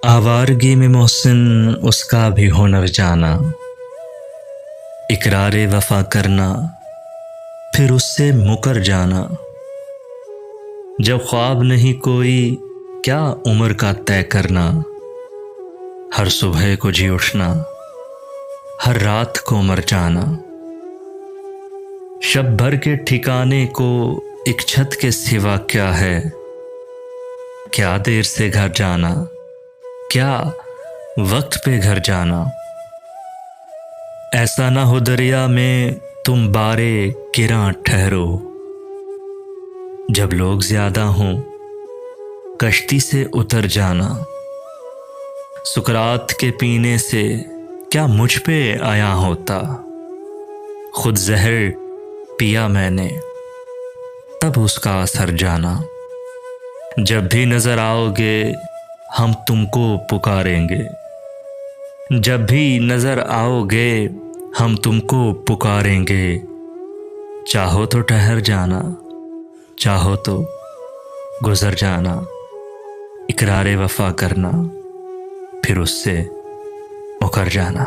आवारगी में मोहसिन उसका भी हुनर जाना, इकरारे वफा करना फिर उससे मुकर जाना। जब ख्वाब नहीं कोई क्या उम्र का तय करना, हर सुबह को जी उठना हर रात को मर जाना। शब भर के ठिकाने को एक छत के सिवा क्या है, क्या देर से घर जाना क्या वक्त पे घर जाना। ऐसा ना हो दरिया में तुम बारे गिरां ठहरो, जब लोग ज्यादा हों कश्ती से उतर जाना। सुकरात के पीने से क्या मुझ पे आया होता, खुद जहर पिया मैंने तब उसका असर जाना। जब भी नजर आओगे हम तुमको पुकारेंगे, जब भी नजर आओगे हम तुमको पुकारेंगे। चाहो तो ठहर जाना, चाहो तो गुजर जाना। इकरारे वफा करना फिर उससे मुकर जाना।